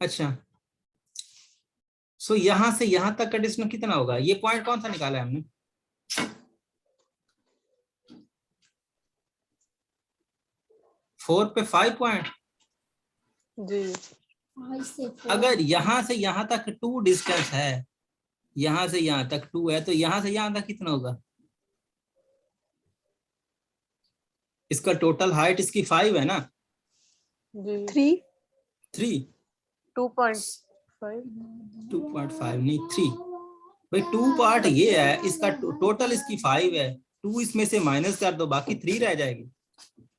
अच्छा, सो यहां से यहां तक का डिस्टेंस कितना होगा? ये पॉइंट कौन सा निकाला है हमने? फोर पे 5 पॉइंट जी। अगर यहां से यहां तक 2 डिस्टेंस है, यहां से यहां तक 2 है, तो यहां से यहां तक कितना होगा? इसका टोटल हाइट इसकी 5 है ना? जी 3 2.5 2.5 नहीं 3 भाई। 2 पार्ट ये है, इसका टोटल इसकी 5 है, 2 इसमें से माइनस कर दो, बाकी 3 रह जाएगी।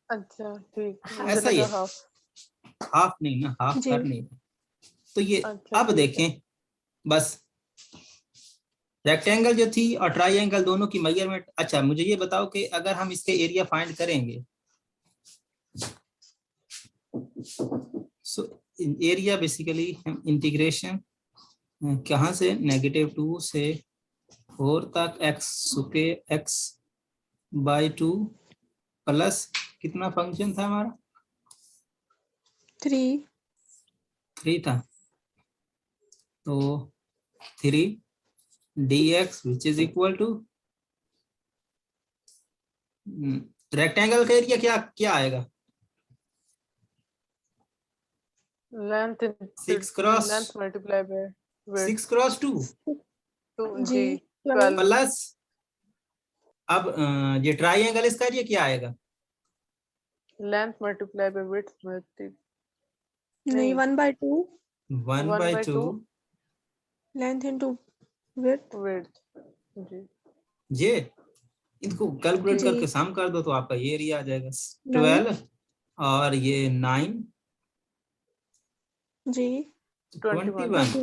अच्छा ठीक, मुझे ऐसा ही लगा है, हाफ। हाफ नहीं ना, हाफ कर नहीं। तो ये अच्छा अब देखें बस, रेक्टेंगल जो थी और ट्राइंगल दोनों की मेजरमेंट। अच्छा मुझे ये बताओ कि अगर हम इसके एरिया फाइंड करेंगे, सो एरिया बेसिकली हम इंटीग्रेशन कहाँ से, -2 से 4 तक x सुके x/2 प्लस कितना फंक्शन था हमारा? 3 था, तो 3 dx which is equal to rectangle का एरिया क्या क्या आएगा? Length 6 cross length multiply by 6 cross 2 जी 12 प्लस, अब ये ट्राइंगल इसका एरिया क्या आएगा? लेंथ मल्टीप्लाई बाय विड्थ नहीं 1/2 1/2 लेंथ इनटू विड्थ। जी ये इनको कैलकुलेट जी। करके सम कर दो तो आपका ये एरिया आ जाएगा 12 और ये 9 जी 21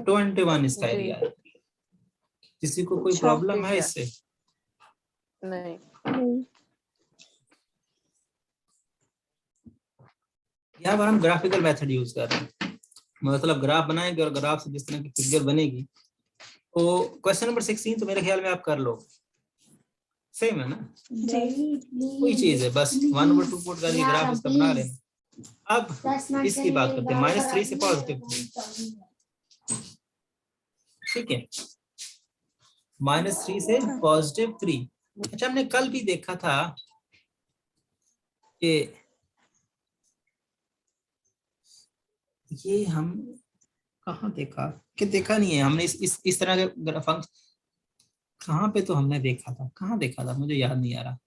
तो 21 इसका जी। एरिया है। किसी को कोई अच्छा, प्रॉब्लम ठीक है है। इससे? नहीं यहाँ पर हम ग्राफिकल मेथड यूज कर रहे हैं, मतलब ग्राफ बनाएंगे और ग्राफ से जिस तरह की फिगर बनेगी। तो क्वेश्चन नंबर 16 तो मेरे ख्याल में आप कर लो, सेम है ना? कोई चीज है, बस 1/2 पुट करके ग्राफ इसका बना लेना। अब इसकी बात करते हैं, -3 से पॉजिटिव, ठीक है, -3 से +3। अच्छा हमने कल भी देखा था कि ये हम कहाँ देखा कि देखा नहीं है हमने, इस तरह के फंक्शन कहाँ पे तो हमने देखा था, कहाँ देखा था मुझे याद नहीं आ रहा।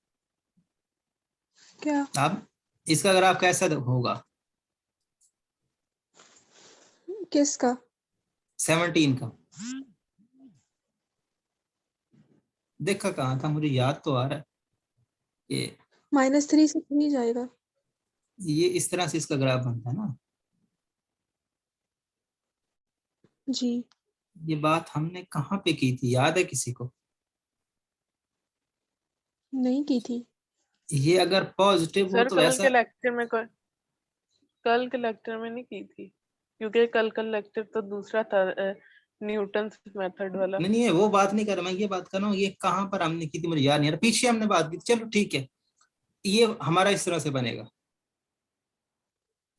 क्या? अब इसका ग्राफ कैसा होगा? किसका? 17 का देखा कहाँ था, मुझे याद तो आ रहा है कि -3 से 3 जाएगा। ये इस तरह से इसका ग्राफ बनता है ना। जी ये बात हमने कहाँ पे की थी, याद है किसी को? नहीं की थी। ये अगर पॉजिटिव हो सर, तो कल ऐसा, के लेक्चर में नहीं की थी, क्योंकि कल का लेक्चर तो दूसरा था, न्यूटन मेथड वाला। नहीं नहीं वो बात नहीं कर रहा मैं, ये बात कर रहा हूँ ये कहाँ पर हमने की थी मुझे याद नहीं आ रहा, पीछे हमने बात की थी। चलो ठीक है, ये हमारा इस तरह से बनेगा,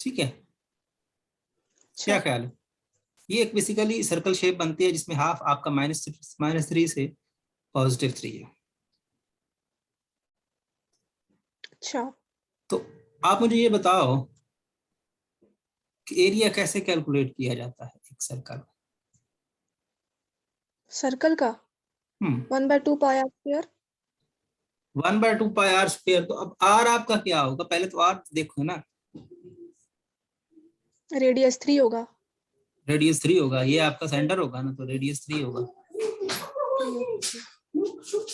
ठीक है? क्या ख्याल है? ये एक बेसिकली सर्कल शेप बनती है जिसमें हाफ आपका -3 से +3 है। अच्छा, तो आप मुझे ये बताओ कि एरिया कैसे कैलकुलेट किया जाता है एक सर्कल? सर्कल का 1/2 pi r square. 1/2 pi r square. तो अब आर आपका क्या होगा? पहले तो आर देखो ना, रेडियस 3 होगा। रेडियस 3 होगा, ये आपका सेंटर होगा ना, तो रेडियस 3 होगा।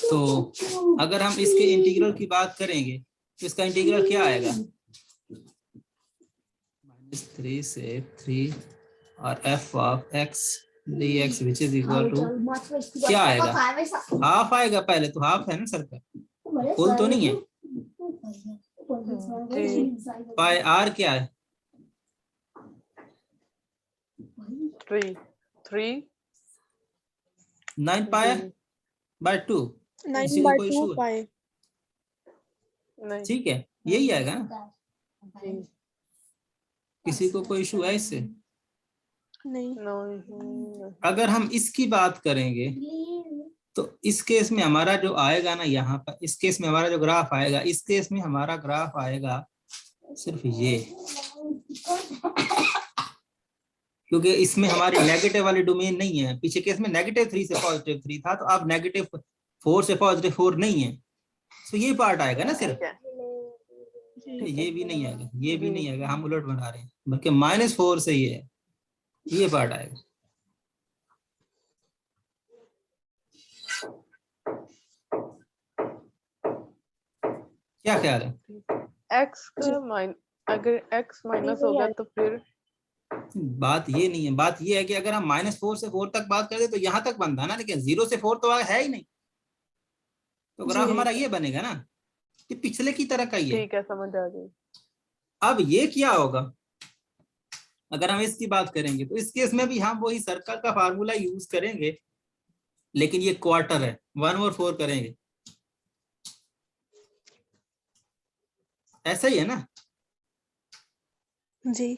तो अगर हम इसके इंटीग्रल की बात करेंगे तो इसका इंटीग्रल क्या आएगा? -3 से 3 और f of x dx which is equal to क्या आएगा? हाफ आएगा, पहले तो हाफ है ना सर्कल, फुल तो नहीं है। पाई आर क्या है? 3 9 पाई बाय 2। 9/2 पाई। नहीं ठीक है, यही आएगा ना? जी। किसी को कोई इशू है इससे? नहीं। नहीं। अगर हम इसकी बात करेंगे तो इस केस में हमारा जो आएगा ना, यहाँ पर इस केस में हमारा जो ग्राफ आएगा, इस केस में हमारा ग्राफ आएगा सिर्फ ये, क्योंकि इसमें हमारी नेगेटिव वाली डोमेन नहीं है। पीछे केस में -3 से +3 था, तो अब -4 से +4 नहीं है, तो ये पार्ट आएगा ना सिर्फ। ये भी नहीं आएगा, ये भी नहीं आएगा, हम उलट बना रहे हैं, बल्कि -4 से ये है, ये पार्ट आएगा। क्या ख्याल है? एक्स का अगर x माइनस होगा तो फिर बात ये नहीं है, बात ये है कि अगर हम -4 से 4 तक बात करें तो यहाँ तक बनता है ना, लेकिन 0 से 4 तो है ही नहीं, तो ग्राफ हमारा ये बनेगा ना कि पिछले की तरह का ही है। ठीक है, समझ आ गई। अब ये क्या होगा, अगर हम इसकी बात करेंगे तो इस केस में भी हम वही सर्कल का फार्मूला यूज करेंगे, लेकिन ये क्वार्टर है, 1/4 करेंगे, ऐसा ही है ना। जी।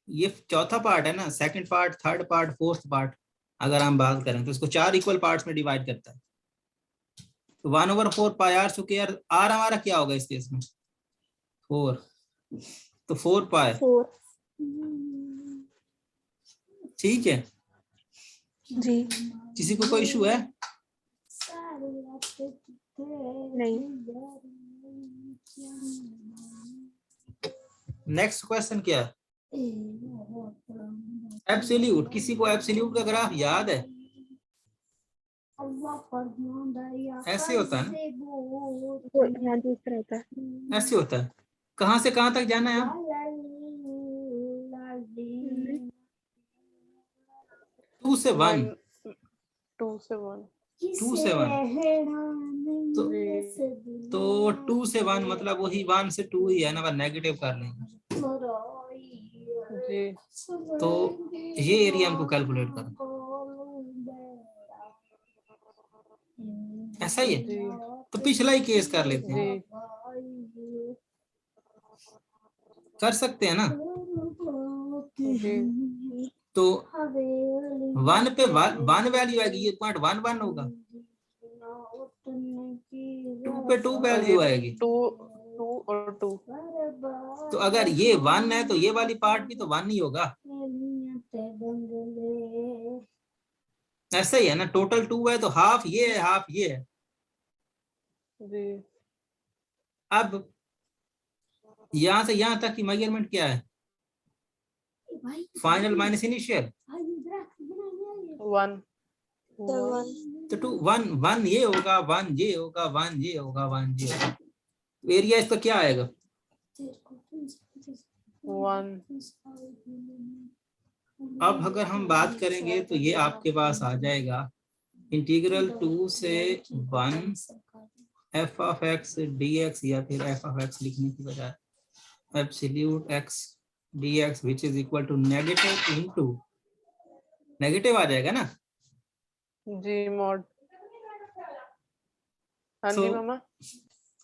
ये चौथा पार्ट है ना, second part, third part, fourth part, अगर हम बात करें तो इसको 4 इक्वल पार्ट्स में डिवाइड करता है। तो 1/4 पाई r स्क्वायर, r हमारा क्या होगा इस केस में 4, तो 4 पाई। 4। ठीक है जी। किसी को कोई इशू है? नहीं। नेक्स्ट क्वेश्चन क्या है? एब्सोल्यूट, किसी को एब्सोल्यूट का ग्राफ याद है? ऐसे होता है ना, हाँ जी, इस तरह होता है। ऐसे होता है। कहाँ से कहाँ तक जाना है? 2 से 1, 2 से 1, 2 से 1, तो 2 से 1 मतलब वही 1 से 2 ही है ना, नेगेटिव कर लेंगे। जी। तो ये एरिया हमको कैलकुलेट करना, ऐसा ही है। तो पिछला ही केस कर लेते हैं, कर सकते हैं ना। तो 1 पे 1 वैल्यू आएगी, ये पॉइंट 1 1 होगा। 2 पे 2 वैल्यू आएगी, 2 और 2। तो अगर ये 1 है तो ये वाली पार्ट भी तो 1 ही होगा, ऐसा ही है ना। टोटल 2 है तो हाफ ये है, हाफ ये है। जी। अब यहां से यहां तक की मेजरमेंट क्या है? Final minus initial 1। तो 2 1 1 ये होगा, 1 ये होगा, 1 ये होगा, 1 ये होगा। एरिया इसका क्या आएगा? 1। अब अगर हम बात करेंगे तो ये आपके पास आ जाएगा इंटीग्रल 2 से 1 f ऑफ x dx, या फिर f ऑफ x लिखने की बजाय absolute x dx which is equal to negative into negative आ जाएगा ना। जी मॉड। हाँ जी मामा।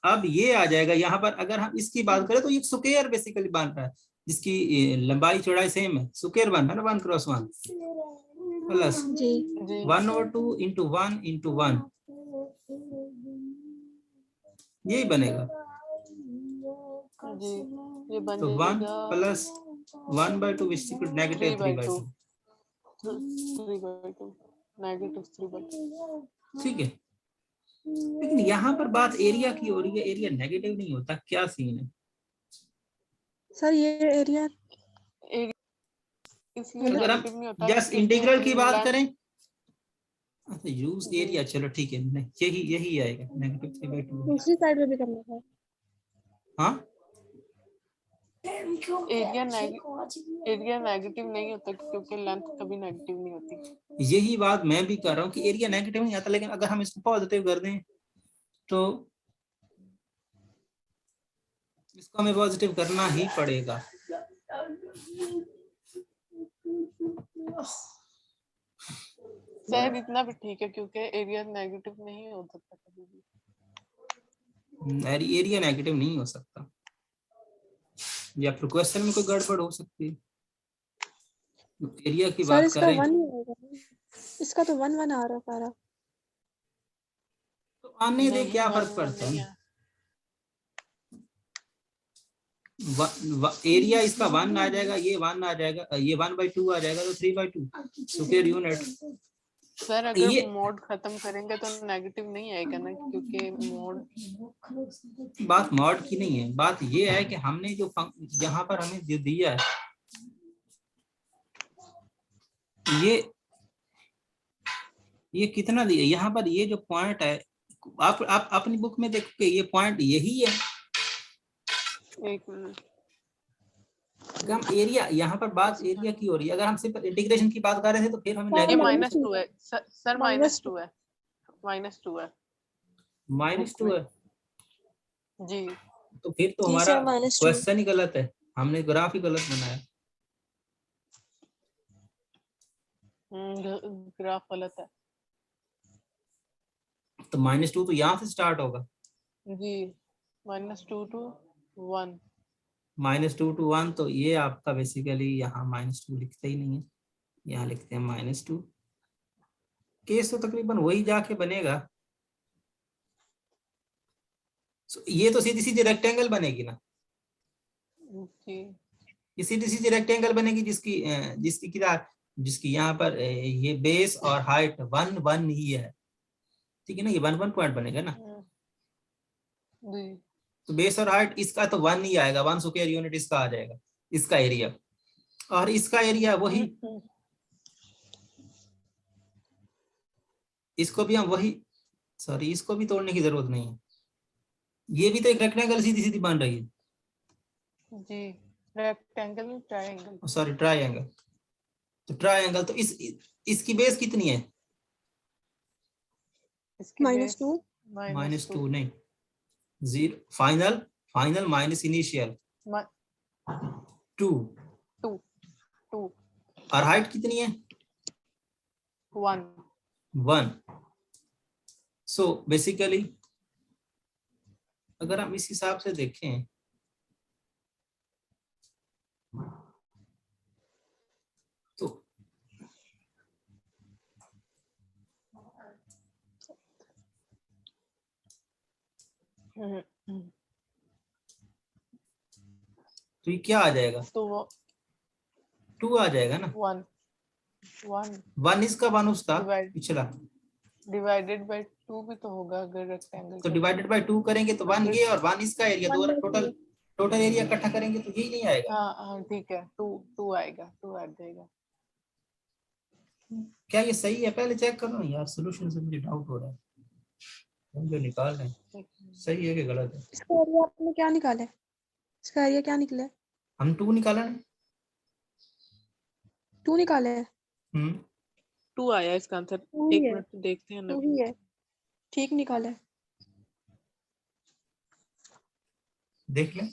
अब ये आ जाएगा यहाँ पर, अगर हम इसकी बात करें तो ये स्क्वायर बेसिकली बन रहा है, जिसकी लंबाई चौड़ाई सेम है, स्क्वायर बन रहा है ना, 1 क्रॉस 1 प्लस 1/2 इंटू 1 इंटू 1, यही बनेगा। जी ये बन तो 1 प्लस 1/2 विच इक्वल नेगेटिव 3/2, -3/2। ठीक है, लेकिन यहाँ पर बात एरिया की हो रही है, एरिया नेगेटिव नहीं होता, क्या सीन है सर? ये एरिया अगर हम जस्ट इंटीग्रल की बात करें, अच्छा यूज एरिया, चलो ठीक है, यही यही आएगा -3/2। दूसरी साइड में भी करना है। हाँ एरिया नेगेटिव नहीं होता क्योंकि लेंथ कभी नेगेटिव नहीं होती। यही बात मैं भी कर रहा हूँ कि एरिया नेगेटिव नहीं आता, लेकिन अगर हम इसको पॉजिटिव कर दें तो इसको हमें पॉजिटिव करना ही पड़ेगा। शायद इतना भी ठीक है क्योंकि एरिया नेगेटिव नहीं हो सकता कभी भी। एरिया नेगेटिव नहीं हो सकता, या फिर क्वेश्चन में कोई गड़बड़ हो सकती है। एरिया की सर बात इसका करें 1 ही होगा, इसका तो 1 1 आ रहा है सारा। तो आने दे, नहीं, क्या 1 फर्क 1 पड़ता नहीं है। है। एरिया इसका 1 आ जाएगा, ये 1 आ जाएगा, ये 1/2 आ जाएगा, तो 3/2 स्क्वायर यूनिट। सर अगर ये मोड खत्म करेंगे तो नेगेटिव नहीं आएगा ना, क्योंकि मोड बात मॉड की नहीं है, बात ये है कि हमने जो यहाँ पर हमें जो दिया है, ये कितना दिया यहाँ पर, ये जो पॉइंट है, आप अपनी बुक में देखोगे ये पॉइंट यही है। 1 मिनट। अगर हम एरिया, यहाँ पर बात एरिया की हो रही है, अगर हम सिर्फ इंटीग्रेशन की बात कर रहे थे तो फिर हमें सर ये नेगेटिव -2 है सर, -2 है, -2 है -2 है। जी। तो फिर तो जी हमारा सर -2। क्वेश्चन ही गलत है, हमने ग्राफ ही गलत बनाया। ग्राफ गलत है तो -2 तो यहाँ से स्टार्ट होगा, जी। -2 to 1। -2 to 1, तो ये आपका बेसिकली यहाँ -2 लिखते ही नहीं है, यहाँ लिखते हैं -2। केस तो तकरीबन वही जाके बनेगा। ये तो सीधी सीधी रेक्टेंगल बनेगी ना, जी ये सीधी सीधी रेक्टेंगल बनेगी जिसकी जिसकी क्या, जिसकी यहाँ पर ये बेस और हाइट 1 1 ही है, ठीक है ना, ये 1 1 पॉइंट बनेगा ना। जी। तो बेस और हाइट इसका तो 1 ही आएगा, 1 स्क्वायर यूनिट इसका आ जाएगा, इसका एरिया, और इसका एरिया वही, इसको भी हम वही, सॉरी इसको भी तोड़ने की जरूरत नहीं है, ये भी तो एक रेक्टेंगल सीधी सीधी बन रही है, जी रेक्टेंगल ट्रायंगल। Sorry triangle. तो ट्रायंगल तो इसकी बेस कितनी है, इसकी -2। -2 नहीं, 0 फाइनल, फाइनल माइनस इनिशियल 2, 2 और हाइट कितनी है 1। 1। सो बेसिकली अगर हम इस हिसाब से देखें तो ये क्या आ जाएगा, तो वो 2 आ जाएगा ना, 1 1 इसका 1 उसका डिवाइड पिछला, डिवाइडेड बाय 2 भी तो होगा अगर रेक्टेंगल तो का। डिवाइडेड बाय 2 करेंगे तो 1 ये और 1 इसका एरिया, दो टोटल टोटल एरिया इकट्ठा करेंगे तो यही नहीं आएगा। हाँ ठीक है, 2 आएगा, 2 आ जाएगा। क्या ये सही है, पहले चेक करो ना यार, सॉल्यूशन से मुझे डाउट हो रहा है, हम जो निकाल रहे हैं सही है कि गलत है। इसका एरिया आपने क्या निकाला है? इसका एरिया क्या निकला है? हम 2 निकाला ना, 2 निकाला है। 2 आया इसका आंसर। 2 ही 1 है, मिनट देखते हैं 2 ना। ही है, ठीक निकाला है। देख लें।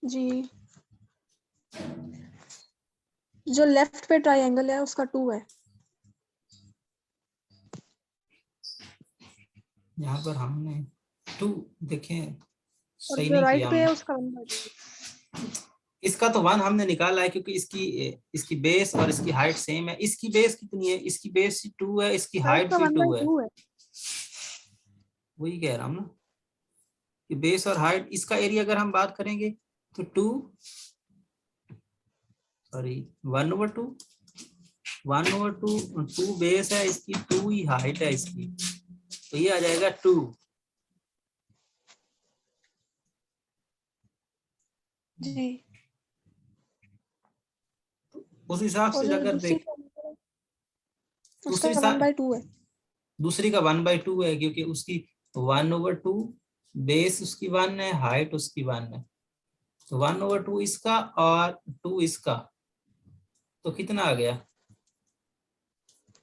जी जो लेफ्ट पे ट्रायंगल है उसका 2 है। यहाँ पर हमने 2 देखें, और सही जो नहीं राइट किया पे है हमने, उसका 1/2। इसका तो 1 हमने निकाला है क्योंकि इसकी बेस और इसकी हाइट सेम है। इसकी बेस कितनी है, इसकी बेस 2 है, इसकी सर हाइट इसका भी 2 है, 1/2 है। वही कह रहा हूँ ना कि बेस और हाइट, इसका एरिया अगर हम बात करेंगे तो 2 सॉरी 1/2, 1/2, 2 बेस है इसकी, 2 ही हाइट है इसकी, तो ये आ जाएगा 2। जी उस हिसाब और से जो अगर दूसरी देख, उसका दूसरी साइड 1/2 है। दूसरी का 1/2 है क्योंकि उसकी 1/2 बेस उसकी 1 है, हाइट उसकी 1 है, तो 1/2 इसका और 2 इसका, तो कितना आ गया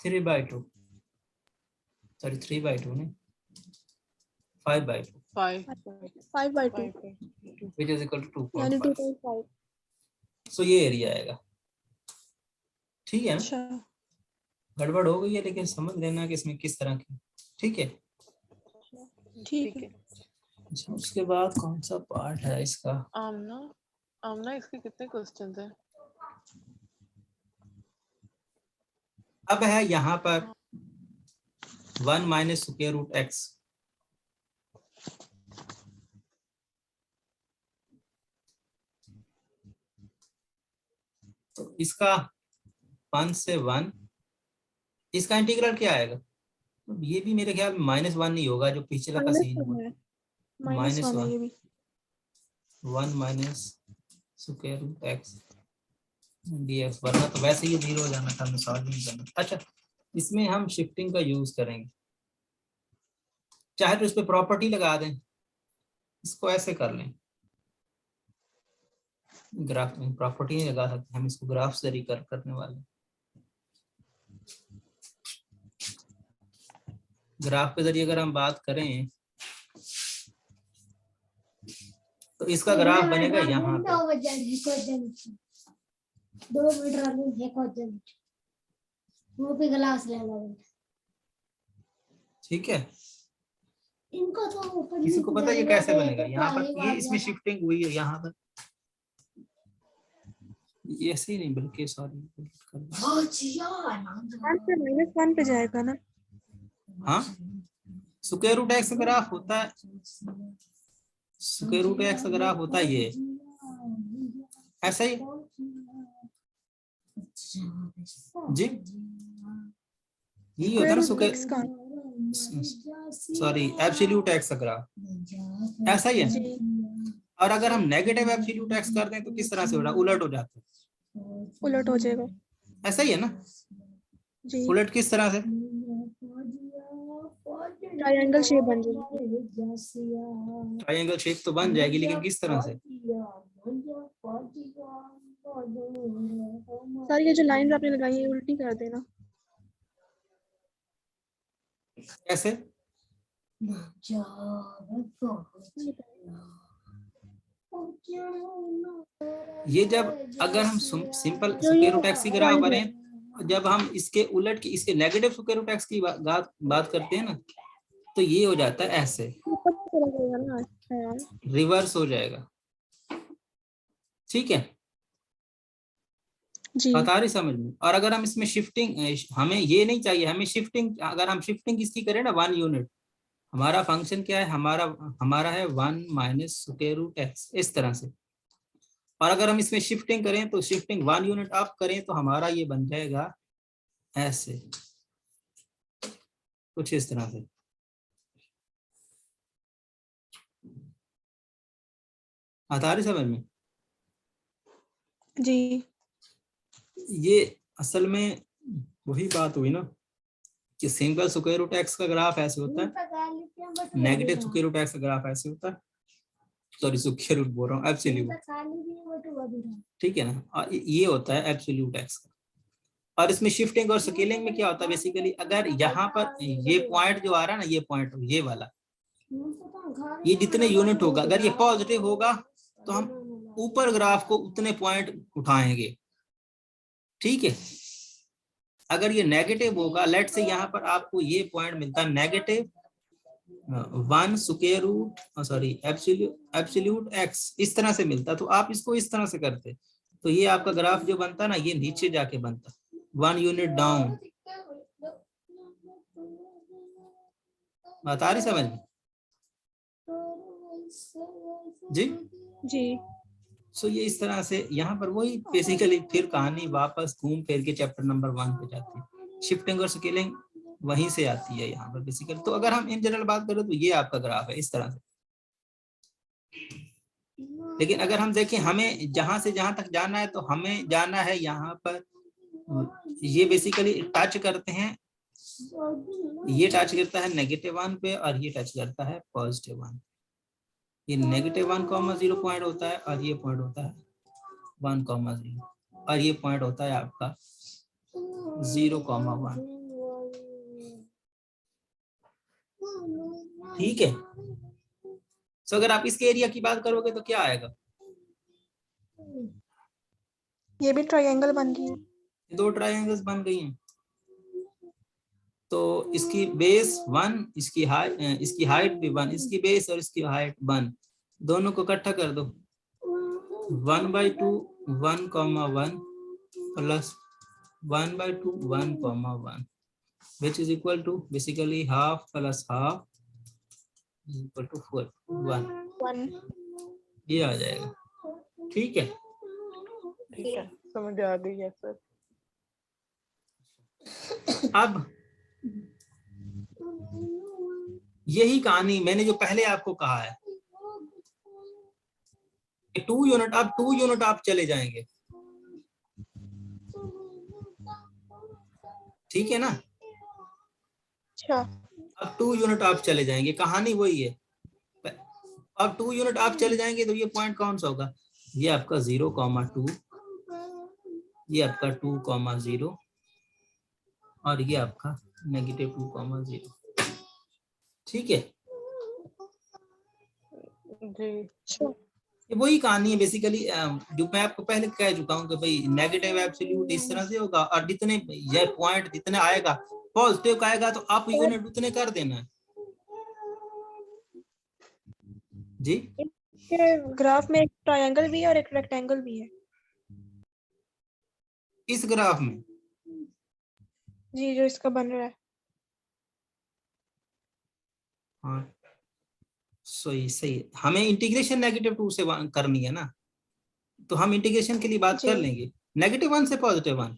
3/2, सॉरी 3/2 नहीं 5/2, 5/2 which is equal to यानी 2.5। 2.5। सो ये एरिया आएगा, ठीक है ना। अच्छा गड़बड़ हो गई है लेकिन समझ लेना कि इसमें किस तरह की, ठीक है। ठीक है। अच्छा उसके बाद कौन सा पार्ट है इसका, आमना, आमना इसके कितने क्वेश्चंस हैं? अब है यहाँ पर 1 माइनस स्क्वायर रूट एक्स। तो इसका 1 से 1, इसका इंटीग्रल क्या आएगा? तो ये भी मेरे ख्याल में -1 नहीं होगा, जो पिछला का सीन हुआ। -1 है ये भी। 1 minus square root x dx, वरना तो वैसे ही 0 हो जाना था, मैं सॉल्व नहीं करना। अच्छा, इसमें हम शिफ्टिंग का यूज करेंगे, चाहे तो इस पे प्रॉपर्टी लगा दें, इसको ऐसे कर लें, ग्राफ में प्रॉपर्टी नहीं लगा सकते, हम इसको ग्राफ से रिकर करने वाले। ग्राफ के जरिए अगर हम बात करें तो इसका ग्राफ बनेगा यहाँ पे। 2 मीटर वो भी ग्लास ले लो। ठीक है, इनको तो ऊपर किसी को पता है ये कैसे बनेगा? यहाँ पर ये इसमें शिफ्टिंग हुई है, यहाँ पर ये ऐसे ही नहीं, बल्कि सॉरी -1 पे जाएगा ना। हाँ, स्क्वायर रूट एक्स ग्राफ होता है, स्क्वायर रूट एक्स ग्राफ होता है ये ऐसा ही जी, यही होता है ना square, sorry absolute x graph ऐसा ही है। और अगर हम नेगेटिव एब्सोल्यूट एक्स कर दें तो किस तरह से हो रहा है? उलट हो जाता है, उलट हो जाएगा। ऐसा ही है ना जी, उलट किस तरह से? ट्रायंगल शेप बन जाएगी। ट्रायंगल शेप तो बन जाएगी, लेकिन किस तरह से? सर ये जो लाइन आपने लगाई है उल्टी कर देना। कैसे? ये जब अगर हम सिंपल स्क्वायर रूट एक्स की ग्राफ करें, जब हम इसके उलट की, इसके नेगेटिव स्क्वायर रूट एक्स की बात करते हैं ना, तो ये हो जाता है ऐसे, रिवर्स हो जाएगा। ठीक है, बात आ रही समझ में? और अगर हम इसमें शिफ्टिंग, हमें ये नहीं चाहिए, हमें शिफ्टिंग, अगर हम शिफ्टिंग किसकी करें ना 1 यूनिट, हमारा फंक्शन क्या है? हमारा है 1 माइनस स्क्वायर रूट एक्स, इस तरह से। और अगर हम इसमें शिफ्टिंग करें तो शिफ्टिंग 1 यूनिट अप करें तो हमारा ये बन जाएगा ऐसे, कुछ इस तरह से। आता रही समझ में? जी, ये असल में वही बात हुई ना कि सिंगल स्क्वायर रूट एक्स का ग्राफ ऐसे होता है, नेगेटिव स्क्वायर रूट एक्स का ग्राफ ऐसे होता है, सॉरी स्क्वायर रूट बोल रहा हूँ, एब्सोल्यूट। ठीक है ना, और ये होता है एब्सोल्यूट एक्स का। और इसमें शिफ्टिंग और स्केलिंग में क्या होता है बेसिकली, अगर यहाँ पर ये पॉइंट जो आ रहा है ना, ये पॉइंट ये वाला, ये जितने यूनिट होगा, अगर ये पॉजिटिव होगा तो हम ऊपर ग्राफ को उतने पॉइंट उठाएंगे। ठीक है, अगर ये नेगेटिव होगा, लेट से यहाँ पर आपको ये पॉइंट मिलता है -1 square root, sorry absolute x, इस तरह से मिलता, तो आप इसको इस तरह से करते तो ये आपका ग्राफ जो बनता ना, ये नीचे जाके बनता 1 यूनिट डाउन। बता रही समझ में जी? जी। सो ये इस तरह से यहाँ पर वही बेसिकली फिर कहानी वापस घूम फिर के चैप्टर नंबर 1 पे जाती है, शिफ्टिंग और स्केलिंग वहीं से आती है यहाँ पर बेसिकली। तो अगर हम इन जनरल बात करें तो ये आपका ग्राफ है इस तरह से। लेकिन अगर हम देखें हमें जहां से जहां तक जाना है, तो हमें जाना है यहाँ पर, ये बेसिकली टच करते हैं, ये टच करता है -1 पे और ये टच करता है +1। ये -1,0 पॉइंट होता है और ये पॉइंट होता है 1,0 और ये पॉइंट होता है आपका 0,1। ठीक है, सो अगर आप इसके एरिया की बात करोगे तो क्या आएगा? ये भी ट्रायंगल बन गई है, 2 ट्रायंगल्स बन गई हैं। तो इसकी बेस 1, इसकी हाइट भी 1, इसकी बेस और इसकी हाइट 1, दोनों को इकट्ठा कर दो, 1/2 1,1 plus 1/2 1, 1 which is equal to basically half plus half is equal to 4 1 1 ये आ जाएगा। ठीक है, ठीक है, समझ आ गई है सर। अब यही कहानी मैंने जो पहले आपको कहा है, 2 यूनिट, अब 2 यूनिट आप चले जाएंगे, ठीक है ना। अच्छा अब 2 यूनिट आप चले जाएंगे, कहानी वही है। अब 2 यूनिट आप चले जाएंगे तो ये पॉइंट कौन सा होगा, ये आपका 0,2, ये आपका 2,0 और ये आपका -2,0। ठीक है, जी अच्छा ये वही कहानी है बेसिकली, जो मैं आपको पहले कह चुका हूँ कि भाई नेगेटिव एब्सोल्यूट इस तरह से होगा, और जितने ये पॉइंट जितने आएगा पॉजिटिव का आएगा तो आप यूनिट उतने कर देना है। जी इसके ग्राफ में एक ट्रायंगल भी है और एक रेक्टेंगल भी है। इस ग्राफ में जी जो इसका बन रहा है। हाँ सही सही, हमें इंटीग्रेशन -2 से 1 करनी है ना, तो हम इंटीग्रेशन के लिए बात जी। कर लेंगे -1 से +1।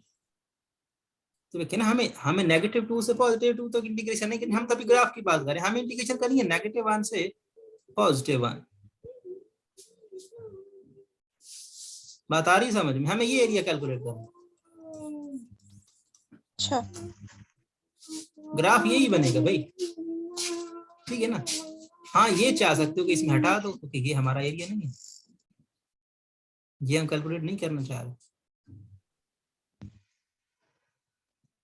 तो देखिए ना, हमें -2 से +2 तक इंटीग्रेशन है, हम तभी ग्राफ की बात करें, हमें इंटीग्रेशन करनी है -1 से +1। बात आ रही समझ में, हमें ये एरिया कैलकुलेट करना है। अच्छा ग्राफ यही बनेगा भाई, ठीक है ना। हाँ ये चाह सकते हो कि इसमें हटा दो, क्योंकि ये हमारा एरिया नहीं है, ये हम कैलकुलेट नहीं करना चाह रहे।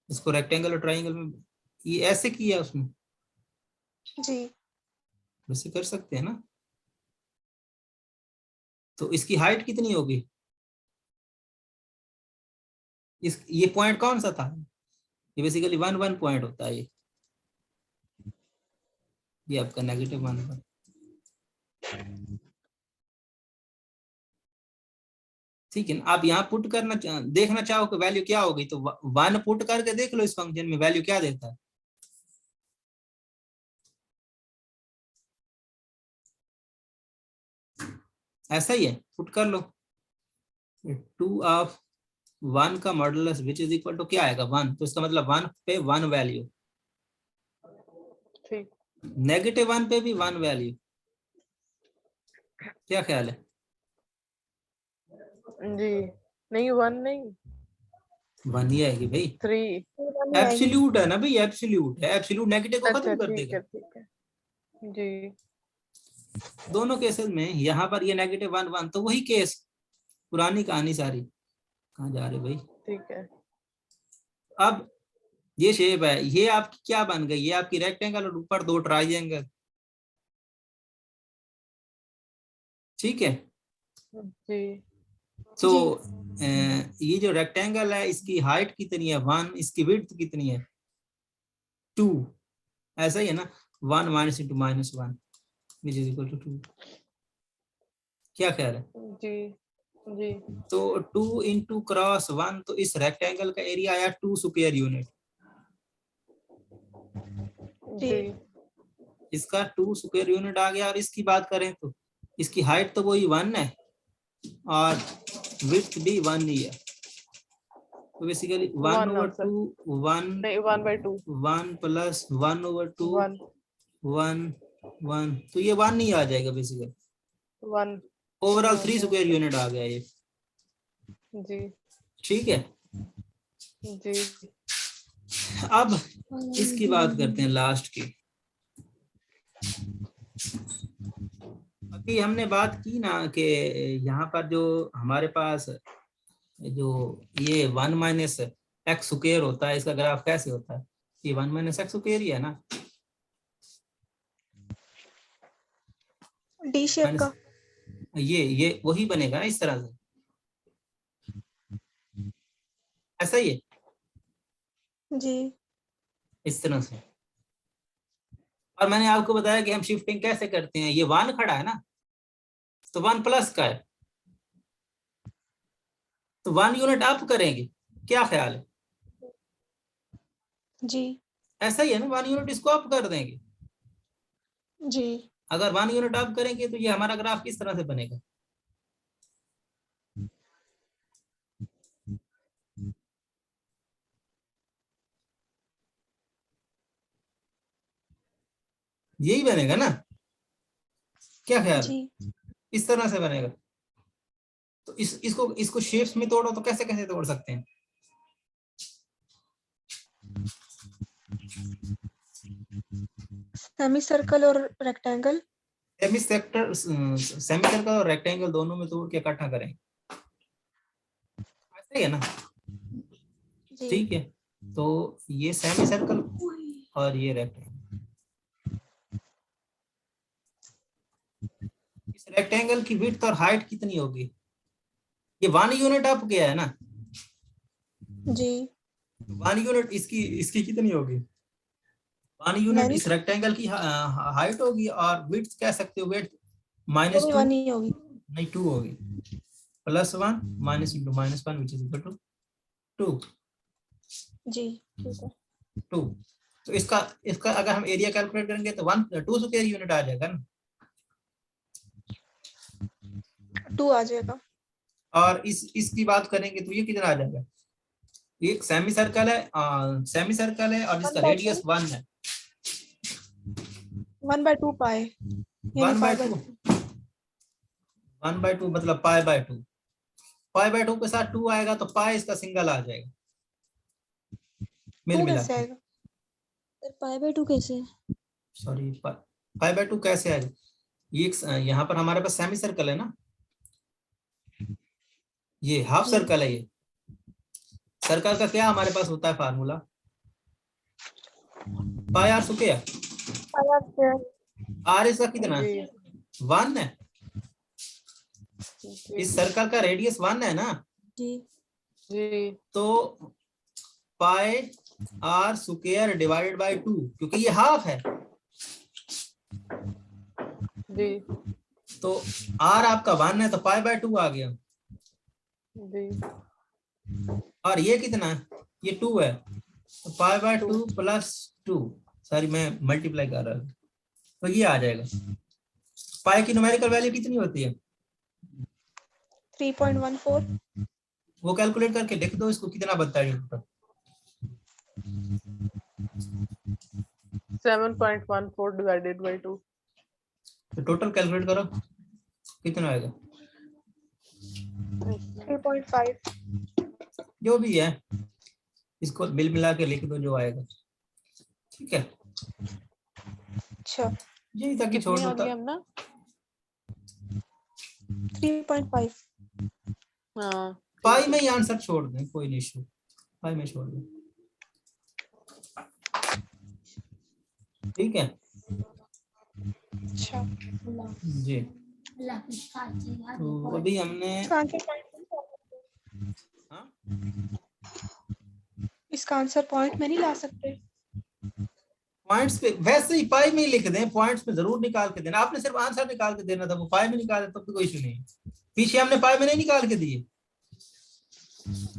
इसको रेक्टेंगल और ट्रायंगल में ये ऐसे किया उसने, जी वैसे कर सकते हैं ना। तो इसकी हाइट कितनी होगी, इस ये पॉइंट कौन सा था, ये बेसिकली 1 1 पॉइंट होता है, ये आपका -1 ठीक है ना। आप यहाँ पुट करना देखना चाहो कि वैल्यू क्या होगी, तो 1 पुट करके देख लो इस फंक्शन में वैल्यू क्या देता है। ऐसा ही है, पुट कर लो 2/1 का modulus which is equal to क्या आएगा 1, तो इसका मतलब 1 पे 1 वैल्यू, ठीक। -1 पे भी 1 वैल्यू, क्या ख्याल है। जी नहीं 1 नहीं 1 ही आएगी भाई, 3। एब्सोल्यूट है ना भाई, एब्सोल्यूट है, एब्सोल्यूट नेगेटिव को अच्छा खत्म कर ठीक देगा। है ठीक है जी। दोनों केसेस में यहाँ पर ये -1 1, तो वही केस, पुरानी कहानी सारी। कहाँ जा रहे भाई, ठीक है अब ये शेप है, ये आपकी क्या बन गई, ये आपकी रेक्टेंगल और ऊपर 2 ट्राइंगल। ठीक है, जी तो ये जो रेक्टेंगल है इसकी हाइट कितनी है 1, इसकी विड्थ कितनी है 2, ऐसा ही है ना, 1 - into -1 which is equal to 2। क्या ख्याल है। जी जी तो 2 into ×1, तो इस रेक्टेंगल का एरिया आया 2 स्क्वायर यूनिट, जी इसका 2 स्क्वायर यूनिट आ गया। और इसकी बात करें तो इसकी हाइट तो वही 1 है और विड्थ भी 1 ही है, तो बेसिकली 1/2 1 नहीं 1/2 1 + 1/2 1 1 1, तो ये 1 नहीं आ जाएगा बेसिकली, 1 ओवरऑल 3 स्क्वायर यूनिट आ गया ये। जी ठीक है, जी अब इसकी बात करते हैं लास्ट की। अभी हमने बात की ना कि यहाँ पर जो हमारे पास जो ये 1 - x स्क्वायर होता है, इसका ग्राफ कैसे होता है, ये 1 - x स्क्वायर ही है ना, डी शेप का। ये वही बनेगा ना इस तरह से, ऐसा ही है जी इस तरह से। और मैंने आपको बताया कि हम शिफ्टिंग कैसे करते हैं, ये 1 खड़ा है ना, तो 1 प्लस का है, तो 1 यूनिट अप करेंगे, क्या ख्याल है। जी ऐसा ही है ना, 1 यूनिट इसको अप कर देंगे। जी अगर 1 यूनिट अप करेंगे तो ये हमारा ग्राफ किस तरह से बनेगा? यही बनेगा ना, क्या ख्याल है? जी इस तरह से बनेगा। तो इसको शेप्स में तोड़ो तो कैसे कैसे तोड़ सकते हैं? सेमी सर्कल और रेक्टेंगल। सेमी सर्कल और रेक्टेंगल दोनों में तोड़ के इकट्ठा करेंगे, ऐसा ही है ना? जी ठीक है, तो ये सेमी सर्कल और ये रेक्टेंगल। इस रेक्टेंगल की विड्थ और हाइट कितनी होगी? ये 1 यूनिट अप गया है ना, जी 1 यूनिट इसकी इसकी कितनी होगी? 1 यूनिट लेंथ इस रेक्टेंगल की हाइट होगी, और विड्थ कह सकते हो, विड्थ वो भी -2 1 ही होगी। नहीं 2 होगी, +1 minus into -1 which is equal to 2। जी ठीक है। 2, तो इसका इसका अगर हम एरिया कैलकुलेट करेंगे तो 2 स्क्वायर यूनिट आ जाएगा ना। 2 आ जाएगा। और इसकी बात करेंगे तो ये कितना आ जाएगा? ये एक सेमी सर्कल है, सेमी सर्कल है, और जिसका 1/2 रेडियस 1 है। 1/2 पाए यानी 1/2 1/2 मतलब π/2, π/2 के साथ 2 आएगा तो पाई इसका सिंगल आ जाएगा, मिल 2 मिला कैसे के। आएगा सर? π/2 कैसे? सॉरी, π/2 कैसे आएगा? ये यहाँ पर हमारे पास सेमी सर्कल है ना, ये हाफ जी सर्कल है। ये सर्कल का क्या हमारे पास होता है formula? Pi r square. R इसका कितना है? जी 1 है। इस सर्कल का रेडियस 1 है ना, जी जी तो पाई आर स्क्वायर डिवाइडेड बाय 2, क्योंकि ये हाफ है। जी तो आर आपका 1 है तो π/2 आ गया। जी और ये कितना है? ये 2 है, तो π/2 + 2, सॉरी मैं मल्टीप्लाई कर रहा हूँ, तो ये आ जाएगा। पाई की न्यूमेरिकल वैल्यू कितनी होती है? 3.14। वो कैलकुलेट करके लिख दो, इसको कितना बनता है टोटल? 7.14 divided by 2। तो टोटल कैलकुलेट करो कितना आएगा, 3.5। जो भी है इसको मिल मिला के लिख दो जो आएगा, ठीक है। अच्छा यही था कि छोड़ कितनी दो आ गई हम ना? 3.5। हाँ पाई में ही आंसर छोड़ दें, कोई नहीं इशू, पाई में छोड़ दें, ठीक है अच्छा जी। तो अभी हमने इसका आंसर हाँ? इसका आंसर पॉइंट में नहीं ला सकते? पॉइंट्स पे वैसे ही पाई में ही लिख दें, पॉइंट्स में जरूर निकाल के देना, आपने सिर्फ आंसर निकाल के देना था, वो पाई में निकाल तो कोई इशू नहीं। पीछे हमने पाई में नहीं निकाल के दिए,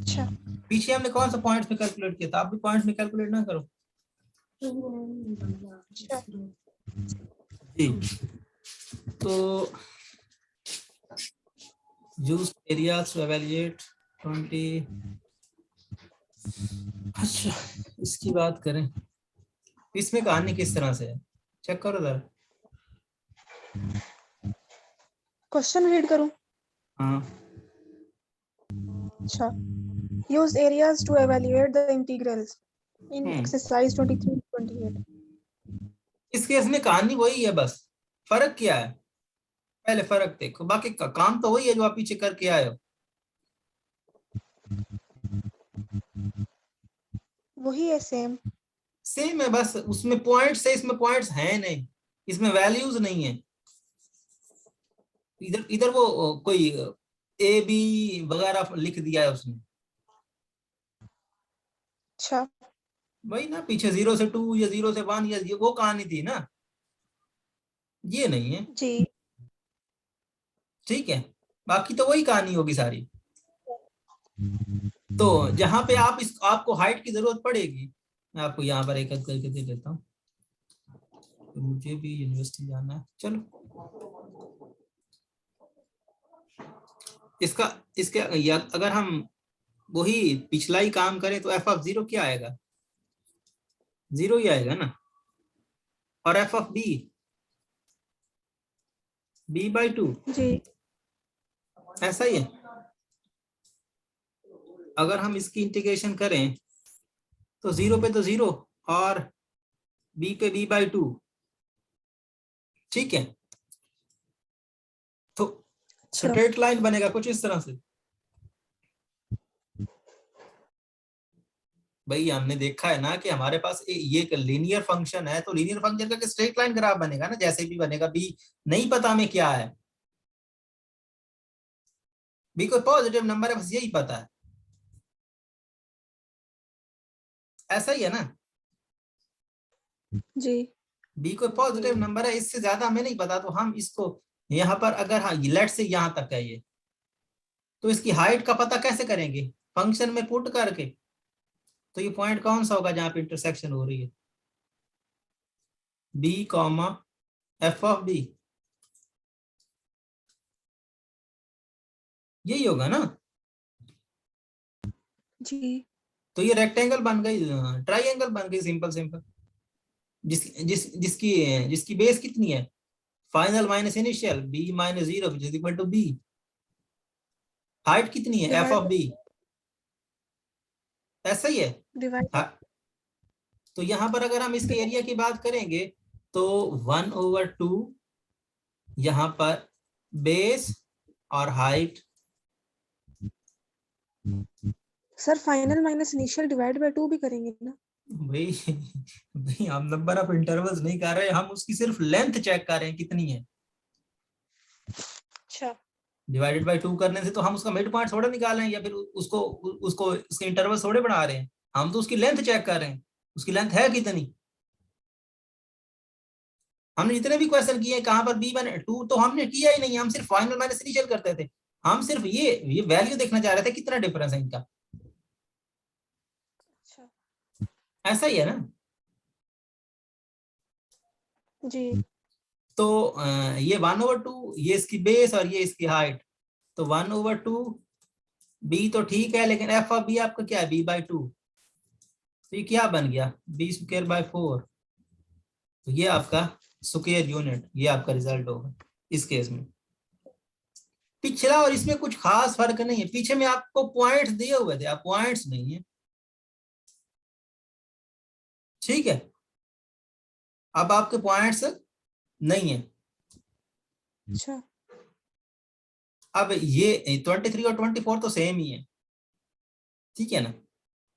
अच्छा पीछे हमने कौन सा पॉइंट्स में कैलकुलेट किया था, आप भी पॉइंट्स में कैलकुलेट ना करो जी। तो यूज एरियाज टू एवेलुएट 20। अच्छा, इसकी बात करें, इसमें कहानी किस तरह से है, चेक करो जरा। क्वेश्चन रीड करूं? हाँ अच्छा, use areas to evaluate the integrals in exercise 23-28। इस केस में कहानी वही है, बस फर्क क्या है, पहले फर्क देखो, बाकी का काम तो वही है जो आप पीछे करके आए हो। वही है, सेम सेम है, बस उसमें पॉइंट्स है, इसमें पॉइंट्स हैं नहीं, इसमें वैल्यूज नहीं है। इधर इधर वो कोई ए बी वगैरह लिख दिया है उसने, अच्छा वही ना, पीछे 0 से 2 या 0 से 1 या ये वो कहानी थी ना, ये नहीं है, जी ठीक है। बाकी तो वही कहानी होगी सारी। तो जहां पे आपको हाइट की जरूरत पड़ेगी, मैं आपको यहाँ पर एक एक करके दे देता हूँ, मुझे भी यूनिवर्सिटी जाना है। चलो इसके अगर हम वही पिछला ही काम करें तो एफ ऑफ 0 क्या आएगा, 0 ही आएगा ना। और एफ ऑफ b/2 जी ऐसा ही है। अगर हम इसकी इंटीग्रेशन करें तो 0 पे तो 0 और b पे b/2, ठीक है। तो स्ट्रेट लाइन बनेगा कुछ इस तरह से। भाई हमने देखा है ना कि हमारे पास ये एक लीनियर फंक्शन है, तो लीनियर फंक्शन का स्ट्रेट लाइन ग्राफ बनेगा ना, जैसे भी बनेगा। b नहीं पता हमें क्या है, b कोई पॉजिटिव नंबर है, बस यही पता है। ऐसा ही है ना, जी b कोई पॉजिटिव नंबर है, इससे ज्यादा हमें नहीं पता। तो हम इसको यहाँ पर अगर हाँ लेट से यहाँ तक है ये, तो इसकी हाइट का पता कैसे करेंगे, फंक्शन में पुट करके। तो ये पॉइंट कौन सा होगा जहां पे इंटरसेक्शन हो रही है, b comma F of b, यही होगा ना। जी तो ये रेक्टेंगल बन गई, ट्राइंगल बन गई, सिंपल सिंपल। जिसकी बेस कितनी है, final minus initial, b minus 0 which is equal to b। Height कितनी है, एफ ऑफ b, ऐसा ही है। डिवाइड हाँ, तो यहाँ पर अगर हम इसके एरिया की बात करेंगे तो 1/2 यहाँ पर बेस और height. Sir final minus initial divide by 2 भी करेंगे ना। भाई हम नंबर ऑफ इंटरवल्स नहीं कर रहे, हम उसकी सिर्फ लेंथ चेक कर रहे हैं कितनी है। अच्छा डिवाइडेड बाय 2 करने से तो हम उसका मिड पॉइंट थोड़ा निकाल रहे हैं या फिर उसको उसके इंटरवल थोड़े बना रहे हैं, हम तो उसकी लेंथ चेक कर रहे हैं, उसकी लेंथ है कितनी। हमने जितने भी क्वेश्चन किए कहां पर b/2 तो हमने किया ही नहीं, हम सिर्फ फाइनल माइनस इनिशियल करते थे। हम सिर्फ ये वैल्यू देखना चाह रहे थे कितना डिफरेंस है इनका। अच्छा ऐसा ही है ना। जी तो ये 1/2 ये इसकी बेस और ये इसकी हाइट, तो 1/2 b तो ठीक है, लेकिन एफ ऑफ b आपका क्या है, b/2। तो ये क्या बन गया, b²/4। तो ये आपका स्क्वायर यूनिट, ये आपका रिजल्ट होगा इस केस में। पिछला और इसमें कुछ खास फर्क नहीं है, पीछे में आपको पॉइंट्स दिए हुए थे, आप पॉइंट्स नहीं है, ठीक है। अब आपके पॉइंट्स नहीं है। अच्छा अब ये 23 और 24 तो सेम ही है, ठीक है ना,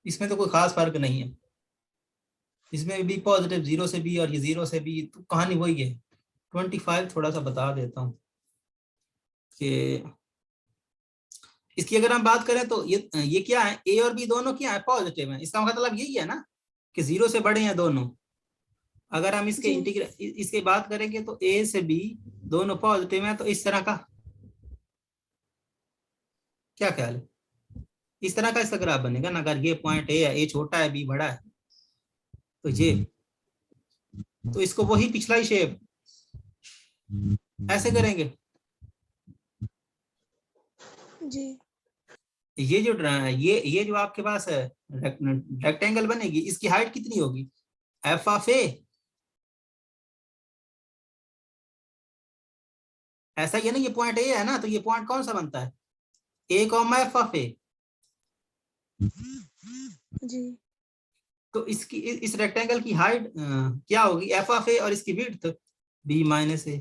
इसमें तो कोई खास फर्क नहीं है। इसमें भी पॉजिटिव 0 से b और ये 0 से b, तो कहानी वही है। 25 थोड़ा सा बता देता हूँ कि इसकी अगर हम बात करें तो ये क्या है, a और b दोनों क्या है, पॉजिटिव है। इसका मतलब यही है ना कि 0 से बड़े हैं दोनों। अगर हम इसके इसकी बात करेंगे तो a से b दोनों पॉजिटिव हैं, तो इस तरह का क्या ख्याल है, इस तरह का इसका ग्राफ बनेगा ना। अगर ये पॉइंट a है, a छोटा है, b बड़ा है, तो ये, तो इसको वही पिछला ही शेप ऐसे करेंगे। जी ये जो आपके पास है रेक्टेंगल बनेगी, इसकी हाइट कितनी होगी, एफ ऑफ ए, ऐसा ही है ना। ये पॉइंट ए है ना, तो ये पॉइंट कौन सा बनता है, ए कॉमा एफ ऑफ ए। जी तो इसकी इस रेक्टेंगल की हाइट क्या होगी, एफ ऑफ ए, और इसकी विड्थ b माइनस ए।